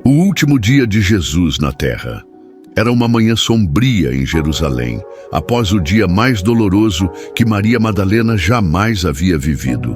O último dia de Jesus na terra. Era uma manhã sombria em Jerusalém, após o dia mais doloroso que Maria Madalena jamais havia vivido.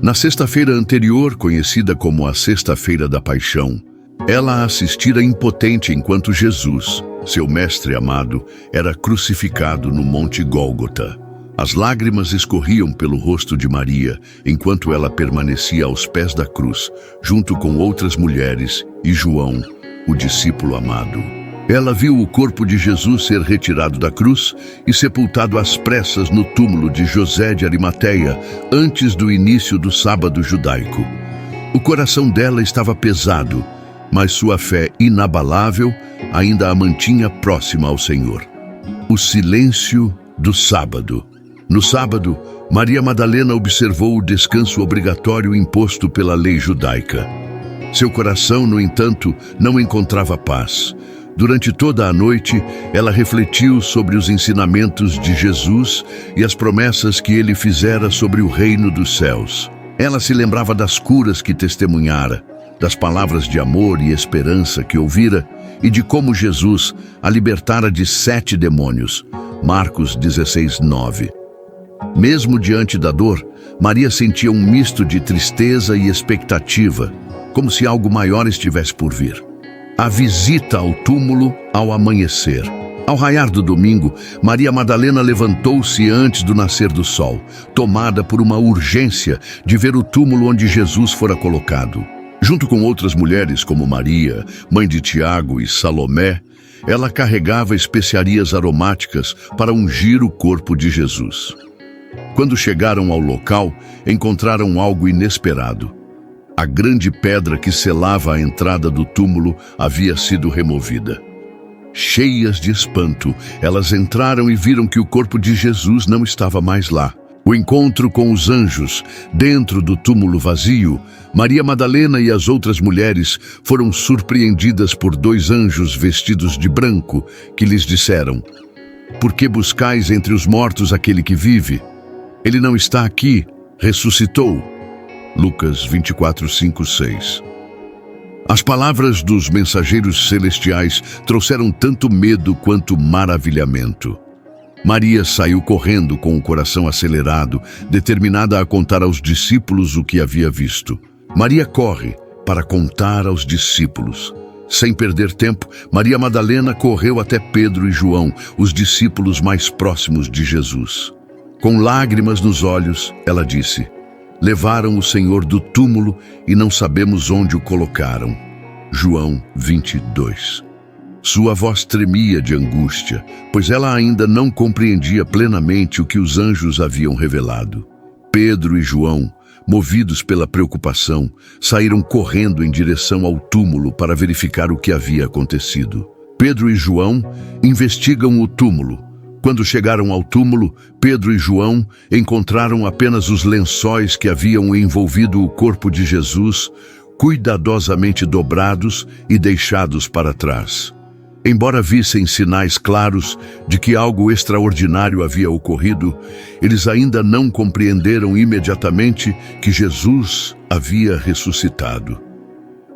Na sexta-feira anterior, conhecida como a Sexta-feira da Paixão, ela assistira impotente enquanto Jesus, seu mestre amado, era crucificado no Monte Gólgota. As lágrimas escorriam pelo rosto de Maria, enquanto ela permanecia aos pés da cruz, junto com outras mulheres e João, o discípulo amado. Ela viu o corpo de Jesus ser retirado da cruz e sepultado às pressas no túmulo de José de Arimateia, antes do início do sábado judaico. O coração dela estava pesado, mas sua fé inabalável ainda a mantinha próxima ao Senhor. O silêncio do sábado. No sábado, Maria Madalena observou o descanso obrigatório imposto pela lei judaica. Seu coração, no entanto, não encontrava paz. Durante toda a noite, ela refletiu sobre os ensinamentos de Jesus e as promessas que ele fizera sobre o reino dos céus. Ela se lembrava das curas que testemunhara, das palavras de amor e esperança que ouvira e de como Jesus a libertara de 7 demônios. Marcos 16:9. Mesmo diante da dor, Maria sentia um misto de tristeza e expectativa, como se algo maior estivesse por vir. A visita ao túmulo ao amanhecer. Ao raiar do domingo, Maria Madalena levantou-se antes do nascer do sol, tomada por uma urgência de ver o túmulo onde Jesus fora colocado. Junto com outras mulheres como Maria, mãe de Tiago e Salomé, ela carregava especiarias aromáticas para ungir o corpo de Jesus. Quando chegaram ao local, encontraram algo inesperado. A grande pedra que selava a entrada do túmulo havia sido removida. Cheias de espanto, elas entraram e viram que o corpo de Jesus não estava mais lá. O encontro com os anjos, dentro do túmulo vazio, Maria Madalena e as outras mulheres foram surpreendidas por 2 anjos vestidos de branco, que lhes disseram: "Por que buscais entre os mortos aquele que vive? Ele não está aqui, ressuscitou." Lucas 24:5-6. As palavras dos mensageiros celestiais trouxeram tanto medo quanto maravilhamento. Maria saiu correndo com o coração acelerado, determinada a contar aos discípulos o que havia visto. Maria corre para contar aos discípulos. Sem perder tempo, Maria Madalena correu até Pedro e João, os discípulos mais próximos de Jesus. Com lágrimas nos olhos, ela disse: "Levaram o Senhor do túmulo e não sabemos onde o colocaram." João 22. Sua voz tremia de angústia, pois ela ainda não compreendia plenamente o que os anjos haviam revelado. Pedro e João, movidos pela preocupação, saíram correndo em direção ao túmulo para verificar o que havia acontecido. Pedro e João investigam o túmulo. Quando chegaram ao túmulo, Pedro e João encontraram apenas os lençóis que haviam envolvido o corpo de Jesus, cuidadosamente dobrados e deixados para trás. Embora vissem sinais claros de que algo extraordinário havia ocorrido, eles ainda não compreenderam imediatamente que Jesus havia ressuscitado.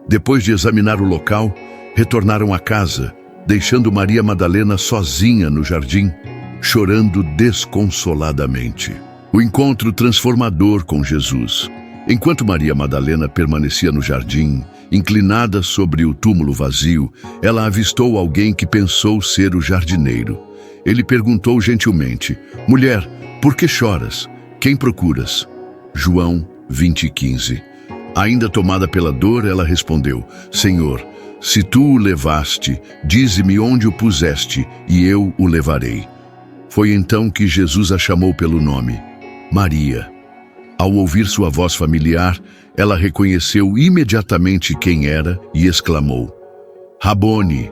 Depois de examinar o local, retornaram à casa, deixando Maria Madalena sozinha no jardim, chorando desconsoladamente. O encontro transformador com Jesus. Enquanto Maria Madalena permanecia no jardim, inclinada sobre o túmulo vazio, ela avistou alguém que pensou ser o jardineiro. Ele perguntou gentilmente: "Mulher, por que choras? Quem procuras?" João 20:15. Ainda tomada pela dor, ela respondeu: "Senhor, se tu o levaste, dize-me onde o puseste, e eu o levarei." Foi então que Jesus a chamou pelo nome: Maria. Ao ouvir sua voz familiar, ela reconheceu imediatamente quem era e exclamou: "Rabone",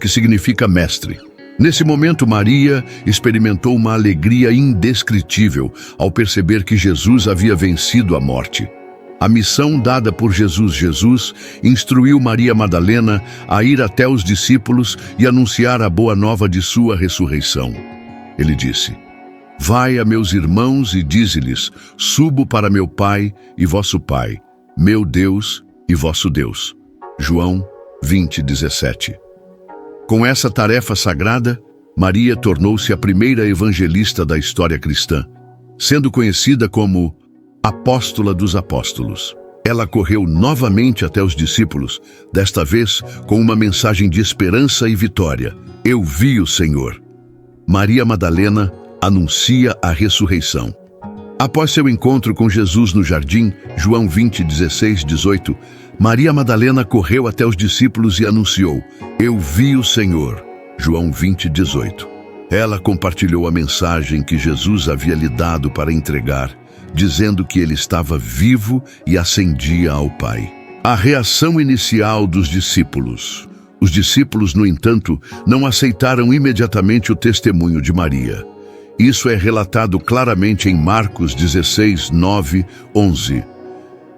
que significa mestre. Nesse momento, Maria experimentou uma alegria indescritível ao perceber que Jesus havia vencido a morte. A missão dada por Jesus instruiu Maria Madalena a ir até os discípulos e anunciar a boa nova de sua ressurreição. Ele disse: "Vai a meus irmãos e dize-lhes: subo para meu Pai e vosso Pai, meu Deus e vosso Deus." João 20:17. Com essa tarefa sagrada, Maria tornou-se a primeira evangelista da história cristã, sendo conhecida como Apóstola dos Apóstolos. Ela correu novamente até os discípulos, desta vez com uma mensagem de esperança e vitória. Eu vi o Senhor. Maria Madalena anuncia a ressurreição. Após seu encontro com Jesus no jardim, João 20:16-18, Maria Madalena correu até os discípulos e anunciou: Eu vi o Senhor. João 20:18. Ela compartilhou a mensagem que Jesus havia lhe dado para entregar, dizendo que ele estava vivo e ascendia ao Pai. A reação inicial dos discípulos. Os discípulos, no entanto, não aceitaram imediatamente o testemunho de Maria. Isso é relatado claramente em Marcos 16:9-11.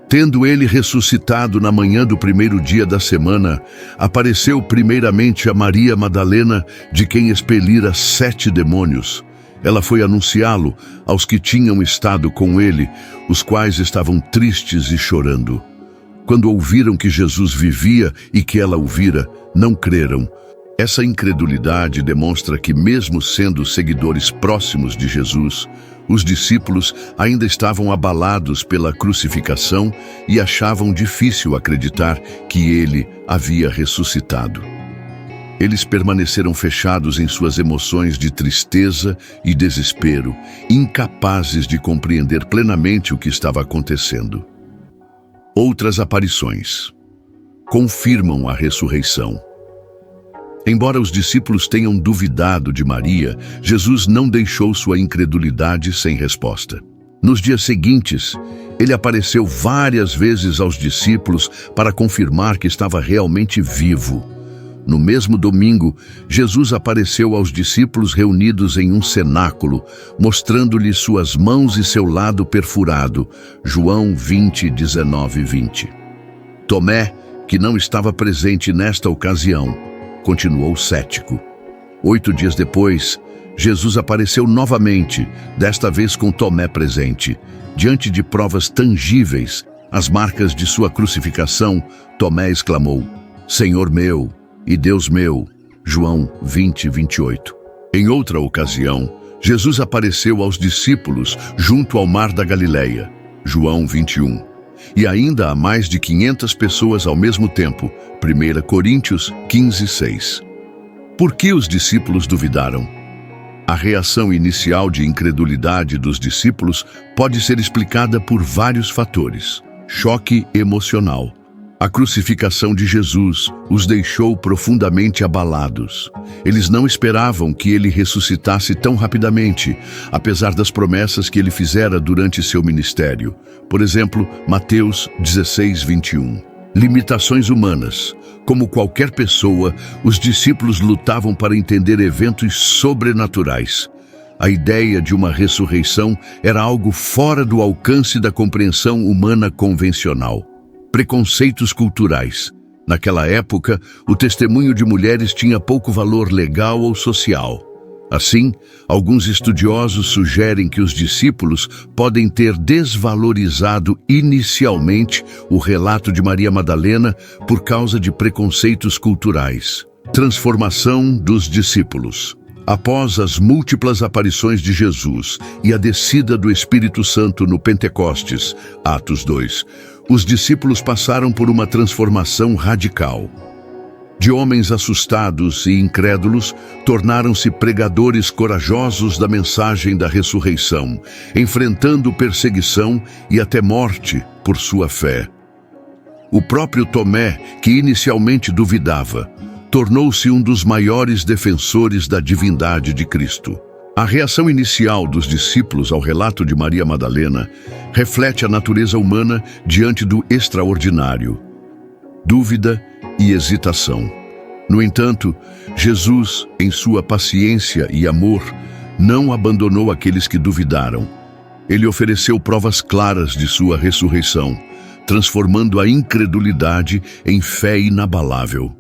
Tendo ele ressuscitado na manhã do primeiro dia da semana, apareceu primeiramente a Maria Madalena, de quem expelira 7 demônios. Ela foi anunciá-lo aos que tinham estado com ele, os quais estavam tristes e chorando. Quando ouviram que Jesus vivia e que ela o vira, não creram. Essa incredulidade demonstra que, mesmo sendo seguidores próximos de Jesus, os discípulos ainda estavam abalados pela crucificação e achavam difícil acreditar que ele havia ressuscitado. Eles permaneceram fechados em suas emoções de tristeza e desespero, incapazes de compreender plenamente o que estava acontecendo. Outras aparições confirmam a ressurreição. Embora os discípulos tenham duvidado de Maria, Jesus não deixou sua incredulidade sem resposta. Nos dias seguintes, ele apareceu várias vezes aos discípulos para confirmar que estava realmente vivo. No mesmo domingo, Jesus apareceu aos discípulos reunidos em um cenáculo, mostrando-lhes suas mãos e seu lado perfurado. João 20:19-20. Tomé, que não estava presente nesta ocasião, continuou cético. 8 dias depois, Jesus apareceu novamente, desta vez com Tomé presente. Diante de provas tangíveis, as marcas de sua crucificação, Tomé exclamou: Senhor meu e Deus meu. João 20:28. Em outra ocasião, Jesus apareceu aos discípulos junto ao mar da Galileia. João 21. E ainda a mais de 500 pessoas ao mesmo tempo. 1 Coríntios 15:6. Por que os discípulos duvidaram? A reação inicial de incredulidade dos discípulos pode ser explicada por vários fatores. Choque emocional. A crucificação de Jesus os deixou profundamente abalados. Eles não esperavam que ele ressuscitasse tão rapidamente, apesar das promessas que ele fizera durante seu ministério. Por exemplo, Mateus 16:21. Limitações humanas. Como qualquer pessoa, os discípulos lutavam para entender eventos sobrenaturais. A ideia de uma ressurreição era algo fora do alcance da compreensão humana convencional. Preconceitos culturais. Naquela época, o testemunho de mulheres tinha pouco valor legal ou social. Assim, alguns estudiosos sugerem que os discípulos podem ter desvalorizado inicialmente o relato de Maria Madalena por causa de preconceitos culturais. Transformação dos discípulos. Após as múltiplas aparições de Jesus e a descida do Espírito Santo no Pentecostes, Atos 2, os discípulos passaram por uma transformação radical. De homens assustados e incrédulos, tornaram-se pregadores corajosos da mensagem da ressurreição, enfrentando perseguição e até morte por sua fé. O próprio Tomé, que inicialmente duvidava, tornou-se um dos maiores defensores da divindade de Cristo. A reação inicial dos discípulos ao relato de Maria Madalena reflete a natureza humana diante do extraordinário. Dúvida e hesitação. No entanto, Jesus, em sua paciência e amor, não abandonou aqueles que duvidaram. Ele ofereceu provas claras de sua ressurreição, transformando a incredulidade em fé inabalável.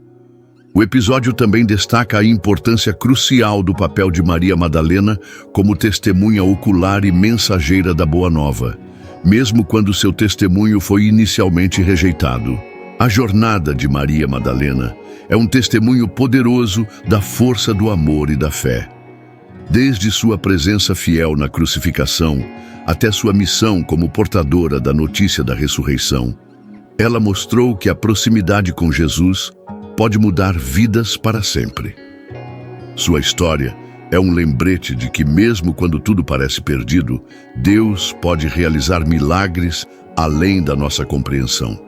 O episódio também destaca a importância crucial do papel de Maria Madalena como testemunha ocular e mensageira da Boa Nova, mesmo quando seu testemunho foi inicialmente rejeitado. A jornada de Maria Madalena é um testemunho poderoso da força do amor e da fé. Desde sua presença fiel na crucificação até sua missão como portadora da notícia da ressurreição, ela mostrou que a proximidade com Jesus pode mudar vidas para sempre. Sua história é um lembrete de que, mesmo quando tudo parece perdido, Deus pode realizar milagres além da nossa compreensão.